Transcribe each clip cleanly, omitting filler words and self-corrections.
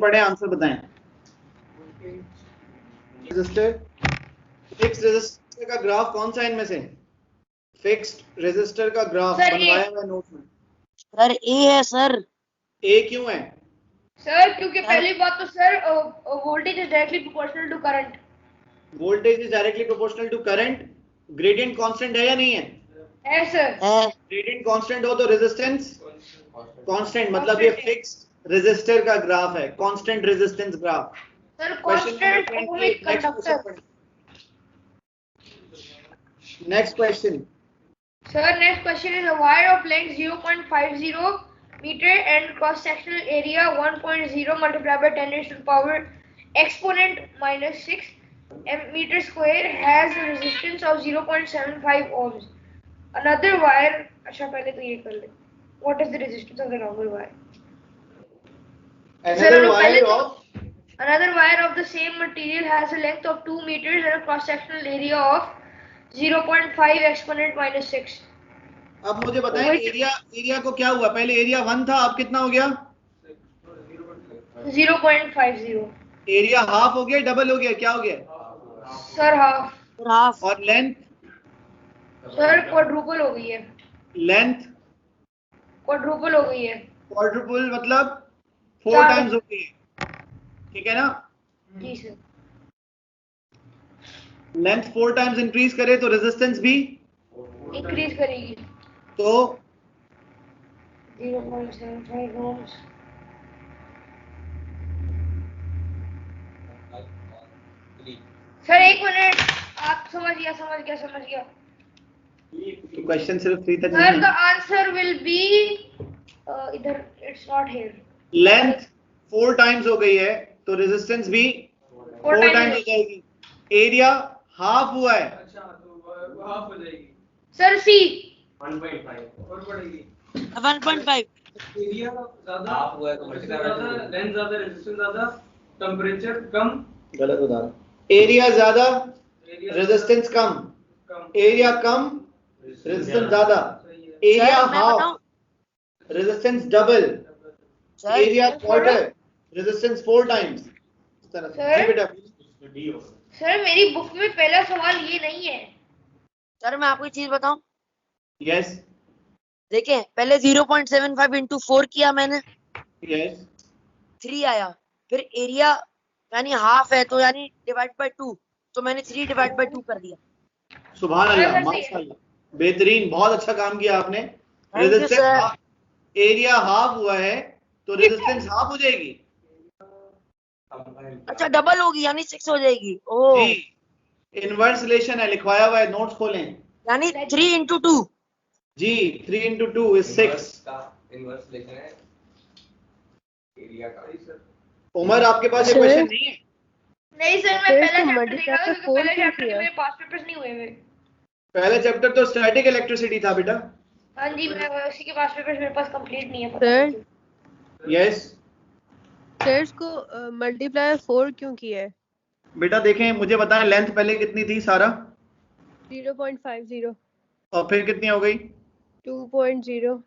पढ़े, आंसर बताएं। Resistor, fixed resistor का ग्राफ कौन सा इनमें से? फिक्स्ड रेजिस्टर का ग्राफ बनवाया हुआ नोट में। सर ए है सर। ए क्यों है सर? क्योंकि पहली बात तो sir voltage is directly proportional to current. Voltage is directly proportional to current. Gradient constant है या नहीं है? है सर। ग्रेडियंट कांस्टेंट हो तो रेजिस्टेंस कांस्टेंट, मतलब ये फिक्स्ड रेजिस्टर का ग्राफ है, constant resistance graph. Sir constant ohmic conductor. Next question. Sir next question is a wire of length 0.50 meter and cross sectional area 1.0 multiplied by 10 raised to the power exponent minus 6 meter square has a resistance of 0.75 ohms. Another wire, अच्छा पहले तो ये कर ले, what is the resistance of the longer wire? Another wire of the same material has a length of 2 meters and a cross sectional area of 0.5 exponent minus 6. अब मुझे बताएं area को क्या हुआ? पहले एरिया 1 था, अब कितना हो गया? 0.50. एरिया हाफ हो गया, डबल हो गया, क्या हो गया? Sir half. और लेंथ? सर क्वाड्रुपल हो गई है। लेंथ क्वाड्रुपल हो गई है। क्वाड्रुपल मतलब 4 टाइम्स हो गई है, ठीक है ना? जी सर। लेंथ 4 टाइम्स इंक्रीज करे तो रेजिस्टेंस भी इंक्रीज करेगी, तो 0.75 ohms. सर एक मिनट, आप समझ गया। क्वेश्चन सिर्फ 3 तक सर नहीं द है। आंसर विल बी इधर, it's not here. Length 4 times हो गई है तो रेजिस्टेंस भी 4 टाइम्स हो जाएगी। एरिया हाफ हुआ है, अच्छा तो हाफ हो जाएगी सर। सी 1.5 और बढ़ेगी 1.5। एरिया ज्यादा हाफ हुआ है तो ज्यादा, लेंथ ज्यादा, रेजिस्टेंस ज्यादा, टेंपरेचर कम। गलत बता रहा। एरिया ज्यादा, रेजिस्टेंस कम। एरिया कम, रेजिस्टेंस ज्यादा। Area half, resistance double. Area quarter, resistance 4 times. इस तरह से। जी बेटा। सर मेरी बुक में पहला सवाल ये नहीं है। सर मैं आपको एक चीज बताऊं। यस। देखिए पहले 0.75 into 4 किया मैंने। यस। 3 आया, फिर एरिया यानी हाफ है तो यानी डिवाइड बाय 2, तो मैंने 3 डिवाइड बाय 2 कर दिया। सुभान अल्लाह, माशाल्लाह, बेहतरीन, बहुत अच्छा काम किया आपने। रेजिस्टेंस एरिया हाफ हुआ है तो रेजिस्टेंस हाफ हो जाएगी। अच्छा डबल होगी यानी 6 हो जाएगी। ओह जी, इनवर्स रिलेशन है, लिखवाया हुआ है, नोट्स खोलें। यानी 3 into 2। जी 3 into 2 is 6 का इनवर्स रिलेशन है एरिया का। उमर आपके पास ये क्वेश्चन नहीं है? नहीं सर, मैं पहला चैप्टर देखा था क्योंकि पहले चैप्टर के मेरे पास पेपर्स नहीं हुए हुए। पहला चैप्टर तो स्टैटिक इलेक्ट्रिसिटी था बेटा। हाँ जी, मैं उसी के पास पेपर्स मेरे पास कंप्लीट नहीं है। सर यस सर इसको मल्टीप्लाई 4 क्यों किया है? बेटा देखें, मुझे बताएं लेंथ पहले कितनी थी सारा? 0.50 और फिर कितनी हो गई? 2.0।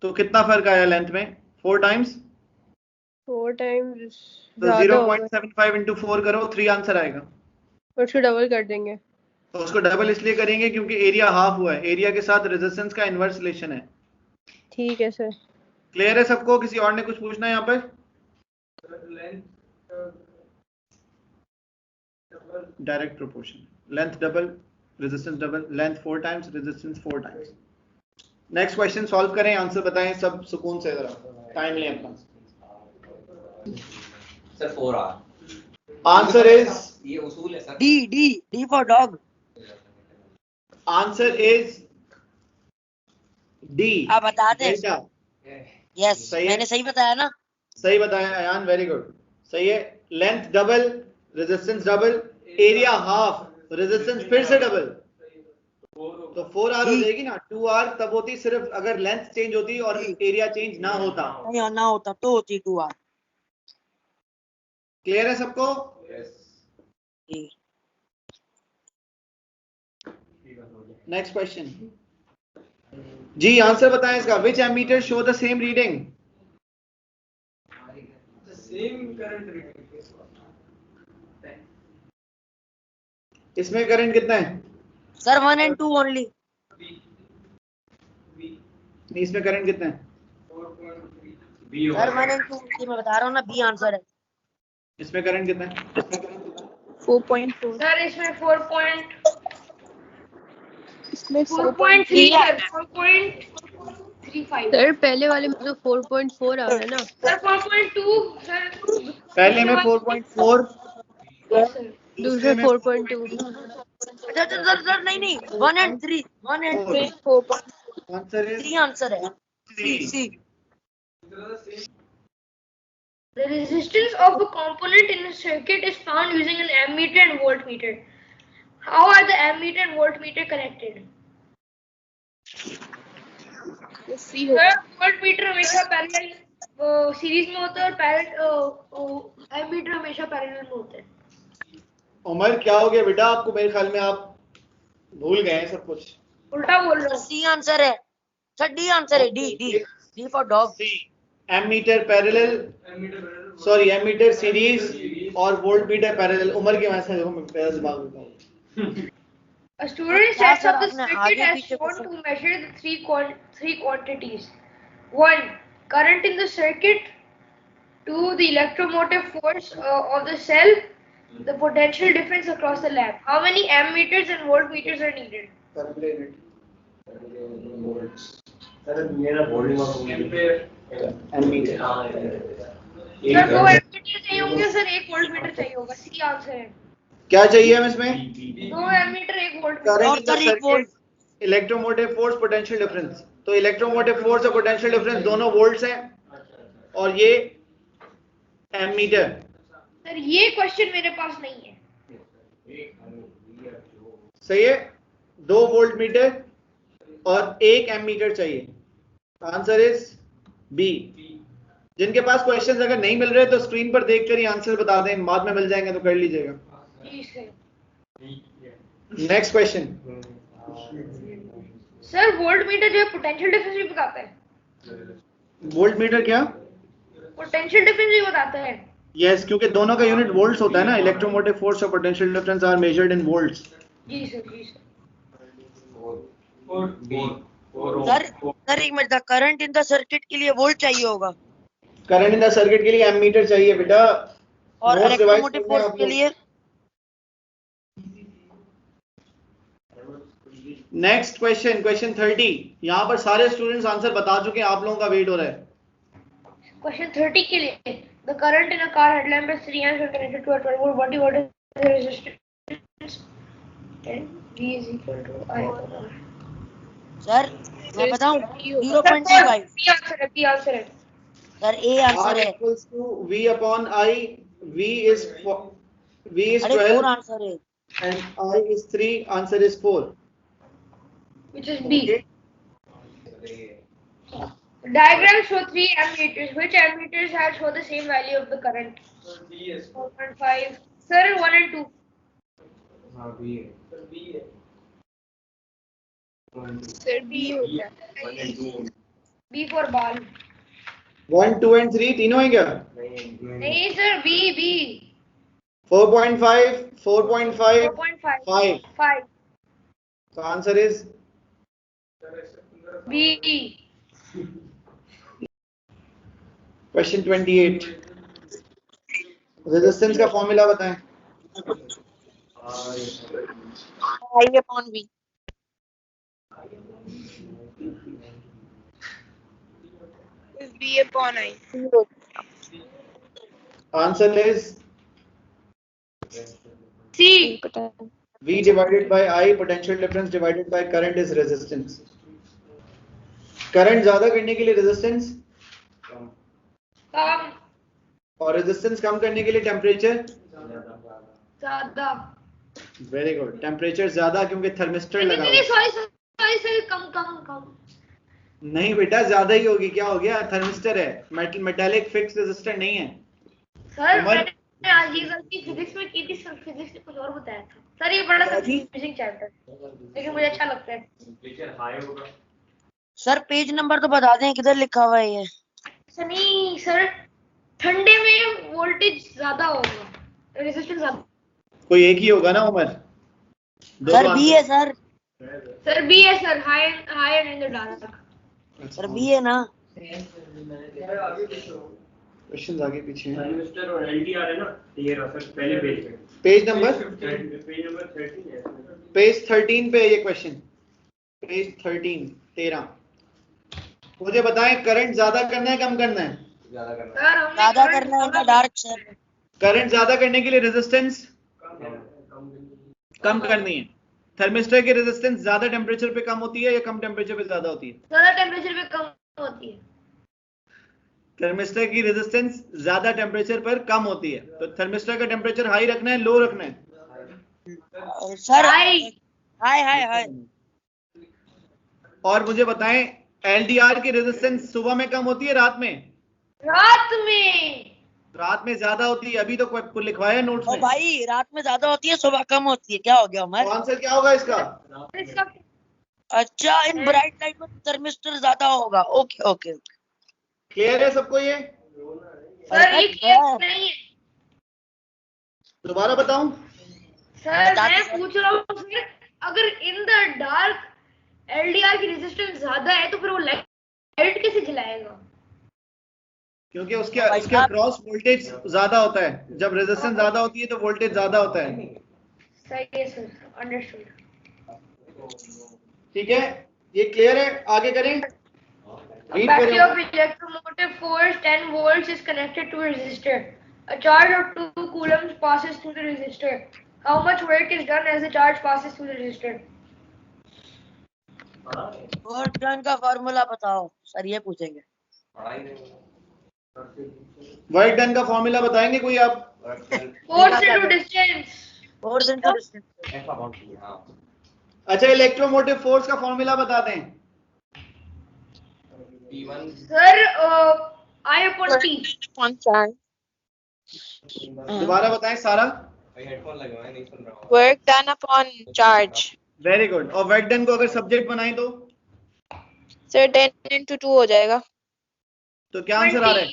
तो कितना फर्क आया लेंथ में? 4 टाइम्स। 4 टाइम्स तो 0.75 into 4 करो, 3 आंसर आएगा। उसको डबल कर देंगे। तो उसको डबल इसलिए करेंगे क्योंकि एरिया हाफ हुआ है, एरिया के साथ रेजिस्टेंस का इनवर्स रिलेशन है। ठीक है सर। क्लियर है सबको? किसी और ने कुछ पूछना है यहाँ पर? Direct proportion, length double, resistance double, length 4 times, resistance 4 times. Next question solve करें, आंसर बताएं सब सुकून से, जरा टाइम लें अपना। सर 4R आंसर इज, ये उसूल है sir. D for dog. Answer is D. आप बता दें। यस मैंने सही बताया ना? सही बताया अयान, वेरी गुड, सही है। Length double, resistance double, area half, resistance फिर से डबल, तो 4R हो जाएगी ना। 2R तब होती सिर्फ अगर लेंथ चेंज होती और एरिया चेंज ना होता। ना होता तो होती 2R। क्लियर है सबको? नेक्स्ट क्वेश्चन जी, आंसर बताएं इसका। Which ammeter show the same reading? Same current इसमें करंट कितना है? Sir 1 and 2 only. नहीं, इसमें करंट कितना है? सर 1 and 2 मैं बता रहा हूँ ना, बी आंसर है। इसमें करंट कितना है? 4.4। सर इसमें 4.3 इसमें 4.3 सर 4.35 सर पहले वाले में तो 4.4 आ रहा है ना। सर 4.2 सर पहले में 4.4, दूसरे 4.2। सर नहीं 1 and 3 आंसर इज 3 आंसर है। सी The resistance of a component in a circuit is found using an ammeter and voltmeter. How are the ammeter and voltmeter connected? C sir voltmeter हमेशा parallel series में होता है और ammeter हमेशा parallel में होता है। उमर क्या हो गया बेटा आपको? मेरे ख्याल में आप भूल गए हैं सब कुछ। उल्टा बोल रहा हूँ। सी आंसर है सर। डी आंसर है। D for dog. Ammeter parallel, sorry ammeter series और वोल्टमीटर पैरेलल। उमर की वजह से देखो मेरा दिमाग होता है। A student sets up the आपने circuit आगे as पीछे shown कुछ- to measure the three quantities. 1. Current in the circuit. 2. The electromotive force of the cell. The potential difference across the lab. How many ammeters and voltmeters are needed? Ammeter sir 2 ammeter चाहिए होंगे sir, 1 voltmeter चाहिए होगा। सी answer है। क्या चाहिए हमें इसमें? 2 ammeter 1 voltmeter। Current और in the sir 1 volt. Circuit, electromotive force, potential difference. तो इलेक्ट्रोमोटिव फोर्स और पोटेंशियल डिफरेंस दोनों वोल्ट्स हैं और ये एमीटर। सर ये क्वेश्चन मेरे पास नहीं है। सही है, 2 वोल्ट मीटर और 1 एमीटर चाहिए। Answer is B. जिनके पास क्वेश्चंस अगर नहीं मिल रहे तो स्क्रीन पर देखकर ही आंसर बता दें, बाद में मिल जाएंगे तो कर लीजिएगा। जी sir. Next question. Sir voltmeter जो है पोटेंशियल डिफरेंस भी बताता है। वोल्ट मीटर क्या? पोटेंशियल डिफरेंस भी बताता है। यस, क्योंकि दोनों का यूनिट वोल्ट्स होता है ना। इलेक्ट्रोमोटिव फोर्स और potential difference are measured in volts. जी सर जी सर। सर एक minute, current in the circuit के लिए वोल्ट चाहिए होगा करंट इन द सर्किट के लिए एमीटर चाहिए बेटा। और Notes revise इलेक्ट्रोमोटिव करने हैं फोर्स आप के लोग। लिए नेक्स्ट क्वेश्चन, क्वेश्चन 30। यहाँ पर सारे स्टूडेंट्स आंसर बता चुके हैं, आप लोगों का वेट हो रहा है। क्वेश्चन 30 के लिए the current in a car headlamp is 3 amps connected to a 12 volt body. What is the resistance? And V is equal to I over R. Sir मैं बताऊं 0.25। B आंसर है। B आंसर है। Sir ए R answer है। equals to V upon I. V is अरे 4 12 answer है। and I is 3. Answer is 4. Which is B. Okay. Diagram show 3 ammeters. Which ammeters have show the same value of the current? 4.5. Sir 1 and 2. Sir B होता है। B for ball. 1, 2 and 3 तीनों है क्या? नहीं sir B. 4.5, 4.5, 4.5. 5. 5. So answer is B. Question 28। Resistance का formula बताएं। I upon V। B upon I। Answer is C. V divided by I, potential difference divided by current is resistance. Current ज्यादा करने के लिए रेजिस्टेंस कम. और resistance कम करने के लिए टेम्परेचर ज्यादा. Very good. टेम्परेचर ज्यादा क्योंकि थर्मिस्टर लगा नहीं हुआ है। सॉरी कम. नहीं बेटा ज्यादा ही होगी। क्या हो गया? थर्मिस्टर है, मेटालिक फिक्स रेजिस्टर नहीं है। सर उमर? मैंने आज ये गलती फिजिक्स में की थी सर. फिजिक्स में कुछ और बताया था सर. ये बड़ा सा फिजिक्स चैप्टर लेकिन मुझे अच्छा लगता है. सर पेज नंबर तो बता दें, किधर लिखा हुआ है ये? सर नहीं सर ठंडे में वोल्टेज ज्यादा होगा, रेजिस्टेंस ज्यादा। कोई एक ही होगा ना उमर? सर बी है सर। सर बी है sir, higher in the dark. Sir B है ना। क्वेश्चंस आगे पीछे हैं। थर्मिस्टर और एलडीआर है ना, ये रहा सर पहले पेज पे। पेज नंबर 13 है। पेज 13 पे ये क्वेश्चन, पेज 13 मुझे बताएं करंट ज्यादा करना है कम करना है? ज्यादा करना है डार्क सर। करंट ज्यादा करने के लिए रेजिस्टेंस कम करनी है। थर्मिस्टर की रेजिस्टेंस ज्यादा टेम्परेचर पे कम होती है या कम टेम्परेचर पे ज्यादा होती है? ज्यादा टेम्परेचर पे कम होती है। थर्मिस्टर की रेजिस्टेंस ज्यादा टेम्परेचर पर कम होती है, तो थर्मिस्टर का टेम्परेचर हाई रखना है लो रखना है? Sir high. High high high. और मुझे बताएं एलडीआर की रेजिस्टेंस सुबह में कम होती है रात में? रात में। रात में ज्यादा होती है, अभी तो लिखवाया नोट्स ओ में। भाई रात में ज्यादा होती है सुबह कम होती है, क्या हो गया उमर? तो आंसर क्या होगा इसका? इसका अच्छा इन ब्राइट लाइट में थर्मिस्टर ज्यादा होगा। Okay okay. क्लियर है सबको ये? सर ये क्लियर नहीं है। दोबारा बताऊं? सर बता मैं दो सर। पूछ रहा हूँ सर, अगर इन द डार्क एलडीआर की रेजिस्टेंस ज्यादा है तो फिर वो लाइट कैसे जलाएगा? क्योंकि उसके भाई उसके साहब। अक्रॉस वोल्टेज ज्यादा होता है। जब रेजिस्टेंस ज्यादा होती है तो वोल्टेज ज्यादा होता है। सही है सर, अंडरस्टूड। ठीक है, ये क्लियर है? आगे करें, रीड Battery of करें। electromotive force 10 volts is connected to a resistor. A charge of 2 coulombs passes through the resistor. How much work is done as the charge passes through the resistor? Work done का formula बताओ sir, ये पूछेंगे। Work done का formula बताएंगे कोई आप? Force into distance. Force into distance. अच्छा, electromotive force का फॉर्मूला बता दें। Sir, I upon T. दोबारा बताएं सारा। Work done upon charge. Very good. और वर्क डन को अगर सब्जेक्ट बनाएं तो सर 10 into 2 हो जाएगा। तो क्या आंसर आ रहा है?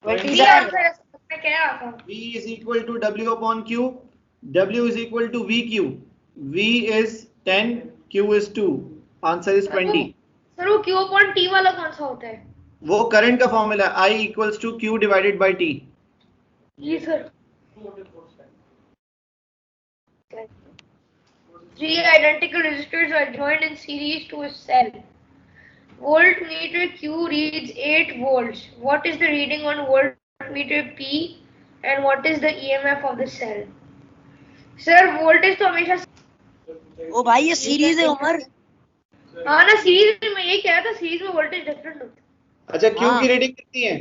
20 ये सर। आंसर है, मैं कह रहा था। V is equal to W upon Q. W is equal to VQ. V is 10, Q is 2. Answer is 20. Sir वो Q upon T वाला कौन सा होता है? वो करंट का फॉर्मूला है, I equals to Q divided by T. जी sir. 3 identical resistors are joined in series to a cell. Voltmeter Q reads 8 volts. What is the reading on voltmeter P and what is the EMF of the cell? Sir voltage तो हमेशा। ओ भाई ये series है उमर। हाँ ना, series में यही कह रहा था, सीरीज में वोल्टेज डिफरेंट होता है। अच्छा, Q हाँ। की रीडिंग कितनी है?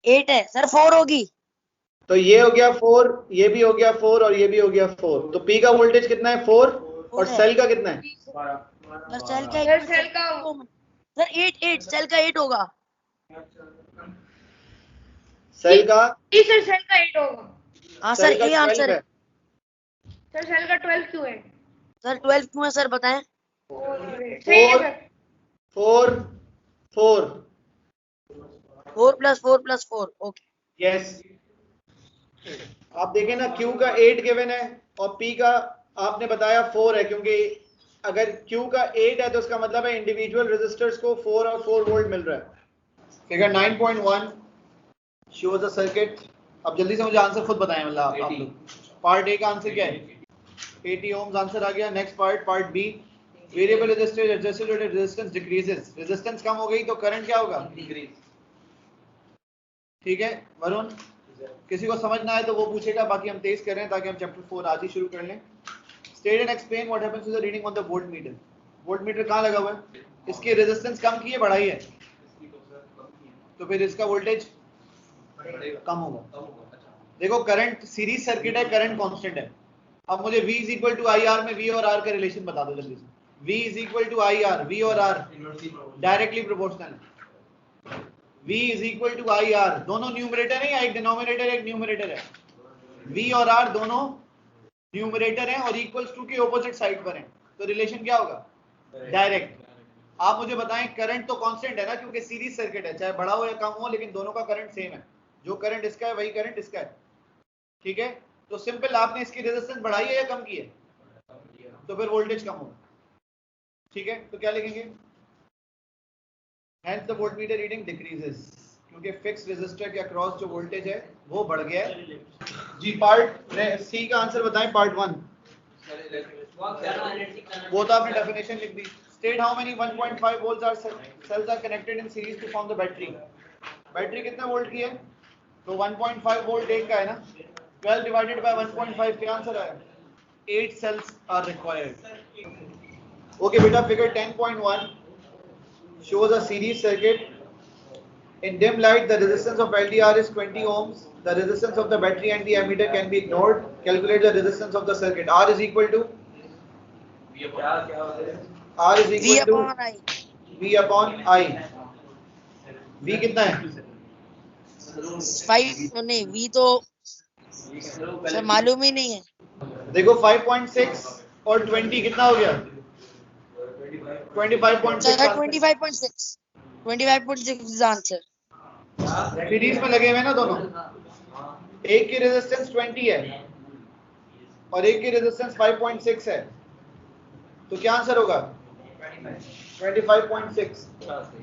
8 है सर, 4 होगी। तो ये हो गया 4, ये भी हो गया 4 और ये भी हो गया 4। तो P का वोल्टेज कितना है? 4। और सेल का कितना है? सर सेल का सर सेल का सर 8 सेल का 8 होगा। सेल का जी सर, सेल का 8 होगा। हाँ सर, ये 12 आंसर है। सर सेल का 12 क्यों है? सर 12 क्यों है सर, बताएं। सही है सर। 4 4 4 + 4 + 4। ओके। यस। आप देखें ना, Q का 8 गिवन है और P का आपने बताया 4 है, क्योंकि अगर Q का 8 है तो उसका मतलब है इंडिविजुअल रेजिस्टर्स को 4 और 4 वोल्ट मिल रहा है। Figure 9.1 shows a circuit. अब जल्दी से मुझे आंसर खुद बताएं, मतलब आप लोग। पार्ट ए का आंसर क्या है? 80 ohms आंसर आ गया। Next part B, variable resistance adjusted resistance decreases. Resistance कम हो गई तो करंट क्या होगा? डिक्रीज। ठीक है वरुण, किसी को समझ ना आए तो वो पूछेगा, बाकी हम तेज कर रहे हैं ताकि हम चैप्टर 4 आज ही शुरू कर लें। State and explain what happens to the reading on the voltmeter. Voltmeter कहाँ लगा हुआ है? इसकी रेजिस्टेंस कम की है बढ़ाई है? तो फिर इसका वोल्टेज कम होगा। देखो करंट सीरीज सर्किट है, करंट कांस्टेंट है। अब मुझे V is equal to I R में V और R का रिलेशन बता दो जल्दी से। V is equal to I R, V और R डायरेक्टली प्रोपोर्शनल है। V is equal to I R, दोनों न्यूमरेटर है या एक डिनोमिनेटर एक न्यूमरेटर है? V और R दोनों न्यूमरेटर हैं और इक्वल्स टू के ऑपोजिट साइड पर हैं, तो रिलेशन क्या होगा? डायरेक्ट। आप मुझे बताएं करंट तो कांस्टेंट है ना, क्योंकि सीरीज सर्किट है, चाहे बड़ा हो या कम हो, लेकिन दोनों का करंट सेम है। जो करंट इसका है वही करंट इसका है, ठीक है। तो सिंपल, आपने इसकी रेजिस्टेंस बढ़ाई है या कम की है, तो फिर वोल्टेज कम होगा, ठीक है। तो क्या लिखेंगे, hence the voltmeter reading decreases, क्योंकि फिक्स रेजिस्टर के अक्रॉस जो वोल्टेज है वो बढ़ गया है जी। पार्ट सी का आंसर बताएं, पार्ट 1। वो तो आपने डेफिनेशन लिख दी। State how many 1.5 volts are cells are connected in series to form the battery. Battery कितने वोल्ट की है, तो 1.5 वोल्ट एक का है ना, 12 डिवाइडेड बाय 1.5 क्या आंसर आया, 8 cells are required. Okay beta, figure 10.1 shows a series circuit. In dim light, the resistance of LDR is 20 ohms. The resistance of the battery and the ammeter can be ignored. Calculate the resistance of the circuit. R is equal to V upon I. V upon I. V कितना है, 5 नहीं, V तो sir मालूम ही नहीं है। देखो 5.6 और 20 कितना हो गया, 25.6। 25.6 is the answer। सीरीज में लगे हुए हैं ना दोनों, एक की रेजिस्टेंस 20 है और एक की रेजिस्टेंस 5.6 है, तो क्या आंसर होगा 25.6।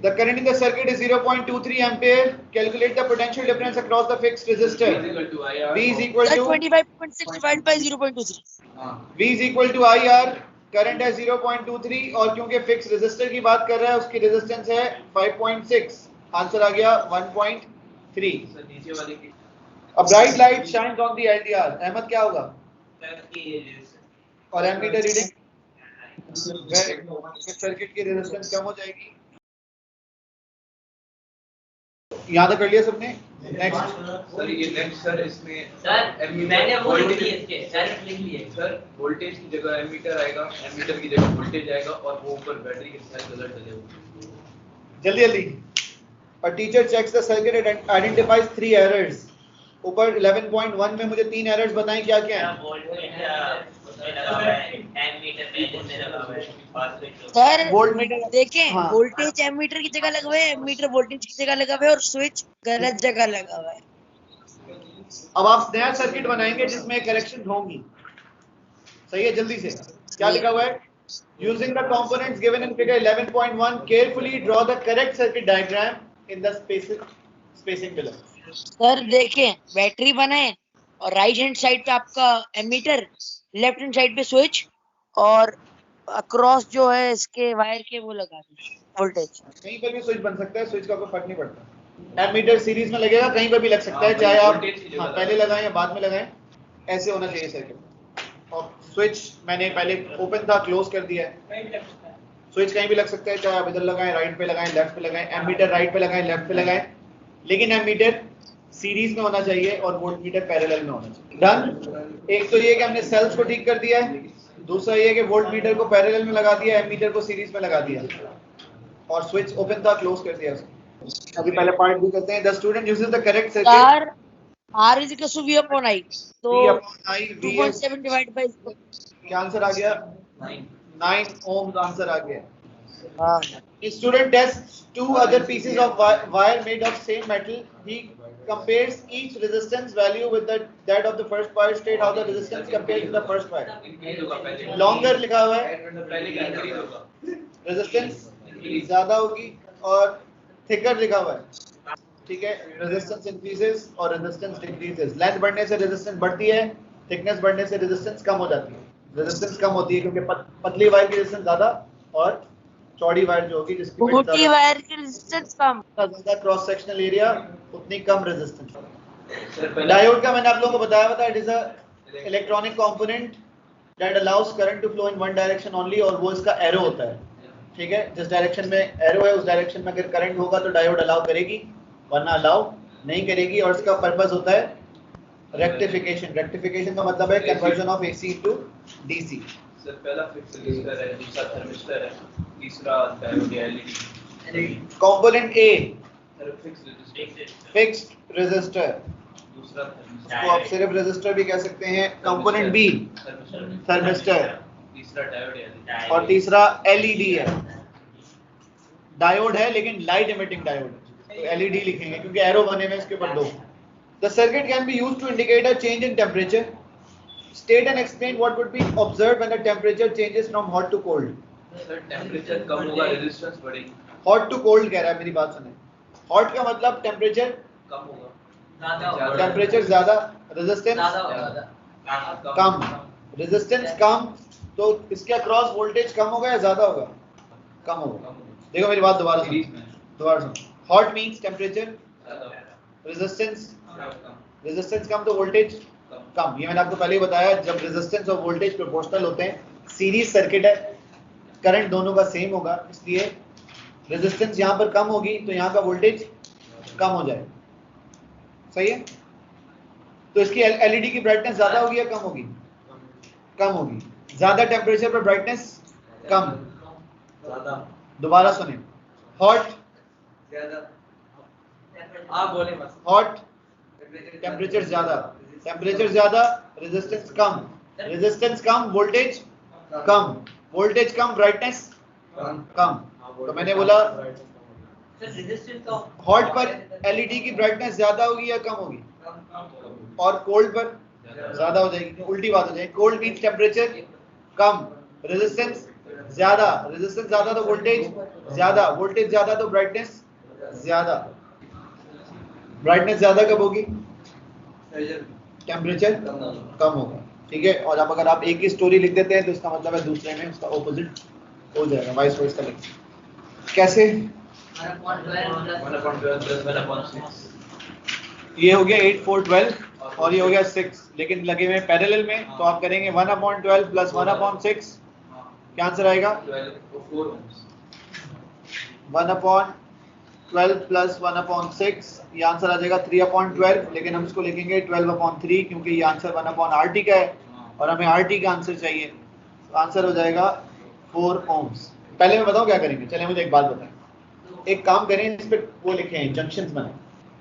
The current in the circuit is 0.23 ampere. Calculate the potential difference across the fixed resistor. V is equal to 25.6 divided by 0.23। V is equal to IR। Current है 0.23 और क्योंकि फिक्स रेजिस्टर की बात कर रहा है, उसकी रेजिस्टेंस है 5.6, आंसर आ गया 1.3। अब bright light shines on the LDR, Ahmad क्या होगा, और एमीटर रीडिंग सर्किट की रेजिस्टेंस कम हो जाएगी। याद कर लिया सबने। नेक्स्ट सर, ये नेक्स्ट सर इसमें सर मैंने वो लिख लिए इसके डायरेक्ट लिख लिए। सर वोल्टेज की जगह एमीटर आएगा, एमीटर की जगह वोल्टेज आएगा और वो ऊपर बैटरी के साथ कलर चलेगा। जल्दी जल्दी। A teacher checks the circuit and identifies 3 errors। ऊपर 11.1 में मुझे 3 एरर्स बताएं क्या क्या है। सर वोल्टमीटर देखें, हाँ। वोल्टेज एमीटर की जगह लगा हुआ है, एमीटर वोल्टेज की जगह लगा हुआ है और स्विच गलत जगह लगा हुआ है। अब आप नया सर्किट बनाएंगे जिसमें करेक्शन होंगी, सही है। जल्दी से क्या लिखा हुआ है, using the components given in figure 11.1 carefully draw the correct circuit diagram in the spacing below. Sir देखें, बैटरी बनाए और राइट हैंड साइड पे आपका एमीटर, लेफ्ट हैंड साइड पे स्विच और अक्रॉस जो है इसके वायर के वो लगा दें वोल्टेज। कहीं पर भी स्विच बन सकता है, स्विच का कोई फर्क नहीं पड़ता। एमीटर सीरीज में लगेगा, कहीं पर भी लग सकता है, चाहे आप पहले लगाएं या बाद में लगाएं, ऐसे होना चाहिए सर्किट। और स्विच मैंने पहले ओपन था, क्लोज कर दिया है। स्विच कहीं भी लग सकता है, चाहे आप इधर लगाएं, राइट पे लगाएं, लेफ्ट पे लगाएं, एमीटर राइट पे लगाएं, लेफ्ट पे लगाएं, लेकिन एमीटर सीरीज में होना चाहिए और वोल्टमीटर पैरेलल में होना चाहिए। डन। एक तो ये कि हमने सेल्स को ठीक कर दिया है, दूसरा ये कि वोल्टमीटर को पैरेलल में लगा दिया, एमीटर को सीरीज में लगा दिया और स्विच ओपन था, क्लोज कर दिया उसको। अभी पहले पार्ट भी करते हैं। The student uses the correct circuit. R is equal to V upon I, तो 2.7 divided by क्या आंसर आ गया, 9 ohms आंसर आ गया। हाँ। Student tests 2 other pieces of wire made of same metal. He compares each resistance value with that of the first wire. State how the resistance compares to the first wire. Longer लिखा हुआ है, resistance ज्यादा होगी, और thicker लिखा हुआ है, ठीक है। रेजिस्टेंस इंक्रीजेस और रेजिस्टेंस डिक्रीजेस। लेंथ बढ़ने से रेजिस्टेंस बढ़ती है, थिकनेस बढ़ने से रेजिस्टेंस कम हो जाती है। रेजिस्टेंस कम होती है क्योंकि पतली वायर की रेजिस्टेंस ज्यादा और चौड़ी वायर जो होगी जिसकी मोटी वायर की रेजिस्टेंस कम, ज्यादा क्रॉस सेक्शनल एरिया उतनी कम रेजिस्टेंस। डायोड का मैंने आप लोगों को बताया था, it is a electronic component that allows current to flow in one direction only, और वो इसका एरो होता है, ठीक है। जिस डायरेक्शन में एरो है उस डायरेक्शन में अगर करंट होगा तो डायोड अलाउ करेगी, वरना अलाउ नहीं करेगी। और इसका पर्पस होता है रेक्टिफिकेशन। रेक्टिफिकेशन का मतलब है conversion of AC into DC। Sir पहला फिक्स रजिस्टर है, दूसरा थर्मिस्टर है, तीसरा डायोड या LED। Component A sir fixed resistor, दूसरा उसको आप सिर्फ रेजिस्टर भी कह सकते हैं। कंपोनेंट B थर्मिस्टर, तीसरा डायोड या LED। और तीसरा LED है। डायोड है लेकिन लाइट इमिटिंग डायोड है, तो एलईडी लिखेंगे क्योंकि एरो बने हुए इसके ऊपर 2. The circuit can be used to indicate a change in temperature. State and explain what would be observed when the temperature changes from hot to cold. Sir temperature कम होगा, रेजिस्टेंस बढ़ेगी. Hot to cold कह रहा है, मेरी बात सुने. Hot का मतलब टेम्परेचर कम होगा, टेम्परेचर ज्यादा, रेजिस्टेंस कम. रेजिस्टेंस कम तो इसके अक्रॉस वोल्टेज कम होगा या ज्यादा होगा? कम होगा. देखो मेरी बात दोबारा सुनो. हॉट मींस टेम्परेचर, रेजिस्टेंस कम तो वोल्टेज कम. ये मैंने आपको पहले ही बताया, जब रेजिस्टेंस और वोल्टेज प्रोपोर्शनल होते हैं, सीरीज सर्किट है, करंट दोनों का सेम होगा, इसलिए रेजिस्टेंस यहाँ पर कम होगी तो यहाँ का वोल्टेज कम हो जाएगा. सही है. तो इसकी एलईडी की ब्राइटनेस ज्यादा होगी या कम होगी? कम होगी. ज्यादा टेम्परेचर पर ब्राइटनेस कम. दोबारा सुने. हॉट, आप बोले बस. हॉट टेम्परेचर ज्यादा, टेम्परेचर ज्यादा, रेजिस्टेंस कम, रेजिस्टेंस कम, वोल्टेज कम, वोल्टेज कम, ब्राइटनेस कम. तो मैंने बोला हॉट पर एलईडी की ब्राइटनेस ज्यादा होगी या कम होगी? और कोल्ड पर ज्यादा हो जाएगी. उल्टी बात हो जाएगी. कोल्ड मींस टेम्परेचर कम, रेजिस्टेंस ज्यादा, रेजिस्टेंस ज्यादा तो वोल्टेज ज्यादा, वोल्टेज ज्यादा तो ब्राइटनेस ज्यादा. ब्राइटनेस ज्यादा कब होगी? टेम्परेचर कम होगा. ठीक है. और अब अगर आप एक ही स्टोरी लिख देते हैं तो इसका मतलब है दूसरे में उसका ऑपोजिट हो जाएगा, वाइस वर्सा लिख. कैसे? ये हो गया 8 4 12 और ये हो गया 6, लेकिन लगे हुए पैरेलल में, तो आप करेंगे 1/12 प्लस 1/6. क्या आंसर आएगा? 1/12 प्लस 1/6, ये आंसर आ जाएगा 3/12, लेकिन हम इसको लिखेंगे 12/3 क्योंकि ये आंसर 1/RT का है और हमें RT का आंसर चाहिए. तो आंसर हो जाएगा 4 ohms. पहले मैं बताऊं क्या करेंगे. चलिए मुझे एक बात बताएं. एक काम करें, इस पे वो लिखे हैं जंक्शंस बनाए.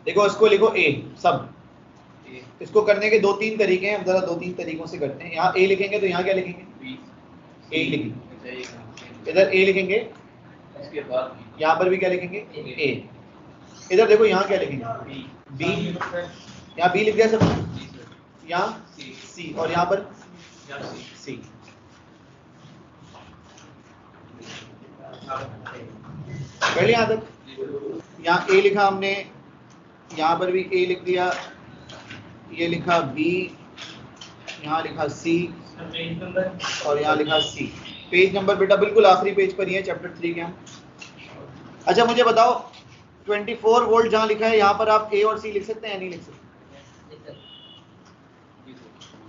देखो इसको लिखो A सब. इसको करने के 2-3 तरीके हैं, हम जरा 2-3 तरीकों से करते हैं. यहाँ A लिखेंगे तो यहाँ क्या लिखेंगे? A लिखेंगे. इधर A लिखेंगे, इसके बाद यहाँ पर भी क्या लिखेंगे? A. इधर देखो यहाँ क्या लिखेंगे? B. यहाँ B लिख दिया सब. यहाँ C और यहाँ पर C. कर लिया यहाँ तक. यहाँ A लिखा हमने, यहाँ पर भी A लिख दिया, ये लिखा B, यहाँ लिखा C और यहाँ लिखा C. पेज नंबर बेटा बिल्कुल आखिरी पेज पर ही है, चैप्टर 3 के हम. अच्छा मुझे बताओ 24 वोल्ट जहाँ लिखा है यहाँ पर आप A और C लिख सकते हैं या नहीं लिख सकते?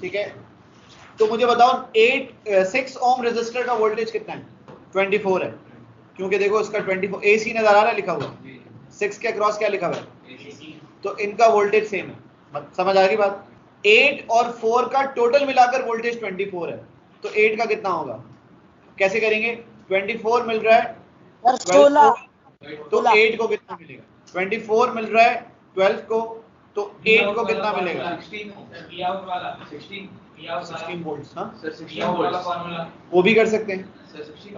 ठीक है. तो मुझे बताओ 6 ओम रेजिस्टर का वोल्टेज कितना है? 24 है, क्योंकि देखो इसका 24 AC नजर आ रहा है लिखा हुआ. 6 के अक्रॉस क्या लिखा हुआ है? तो इनका वोल्टेज सेम है. समझ आ गई बात? 8 और 4 का टोटल मिलाकर वोल्टेज 24 है, तो 8 का कितना होगा? कैसे करेंगे? 24 मिल रहा है 16, तो 8 को कितना मिलेगा? 24 मिल रहा है 12 को, तो 8 को कितना मिलेगा? 16 वोल्ट्स. हाँ सर 16 वोल्ट वो भी कर सकते हैं.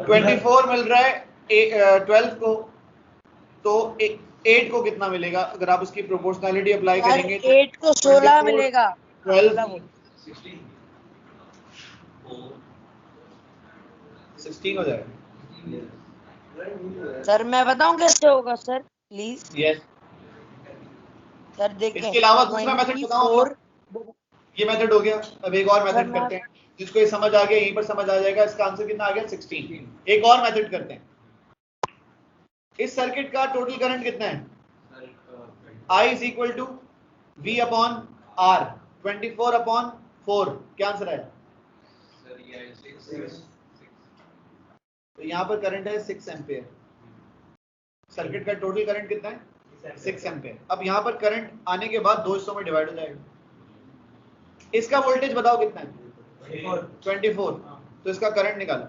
24 मिल रहा है 12 को, तो 8 को कितना मिलेगा? अगर आप उसकी प्रोपोर्शनैलिटी अप्लाई करेंगे तो 8 को 16 मिलेगा. 12 16 हो जाएगा. सर मैं बताऊं कैसे होगा सर प्लीज? यस. सर देखिए इसके अलावा दूसरा मेथड बताऊं. 24 ये मेथड हो गया. अब एक और मेथड करते हैं, जिसको ये समझ आ गया यहीं पर समझ आ जाएगा. इसका आंसर कितना आ गया? 16. एक और मेथड करते हैं. इस सर्किट का टोटल करंट कितना है? I is equal to V upon R. 24/4. क्या आंसर है? तो यहाँ पर करंट है 6 एम्पेयर. सर्किट का टोटल करंट कितना है? 6 एम्पेयर. अब यहाँ पर करंट आने के बाद 2 हिस्सों में डिवाइड हो जाएगा. इसका वोल्टेज बताओ कितना है? 24. तो इसका करंट निकालो.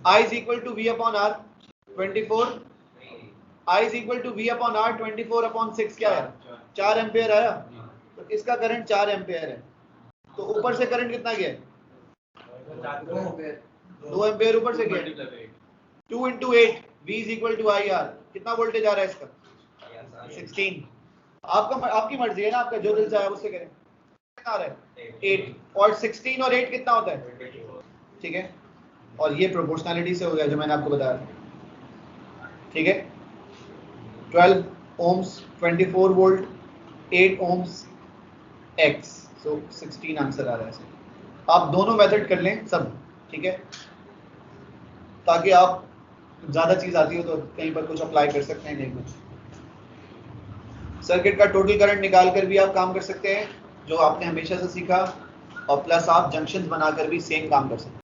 I is equal to V upon R. 24. I is equal to V upon R. 24/6 क्या है? 4 एम्पेयर आया. तो इसका करंट 4 एम्पेयर है. तो ऊपर से करंट कितना गया? 2 एम्पेयर ऊपर से गया. 2 into 8 V is equal to IR. कितना वोल्टेज आ रहा है इसका? 16. आपकी मर्जी है ना, आपका जो दिल चाहे उससे करें. कितना आ रहा है? 8. और 16 और 8 कितना होता है? ठीक है, और ये प्रोपोर्शनैलिटी से हो गया जो मैंने आपको बताया था. ठीक है, 12 ohms 24 volt 8 ohms x, so 16 answer आ रहा है. आप दोनों मेथड कर लें सब. ठीक है, ताकि आप ज्यादा चीज आती हो तो कहीं पर कुछ अप्लाई कर सकते हैं, कहीं कुछ. सर्किट का टोटल करंट निकाल कर भी आप काम कर सकते हैं जो आपने हमेशा से सीखा, और प्लस आप जंक्शंस बनाकर भी सेम काम कर सकते हैं.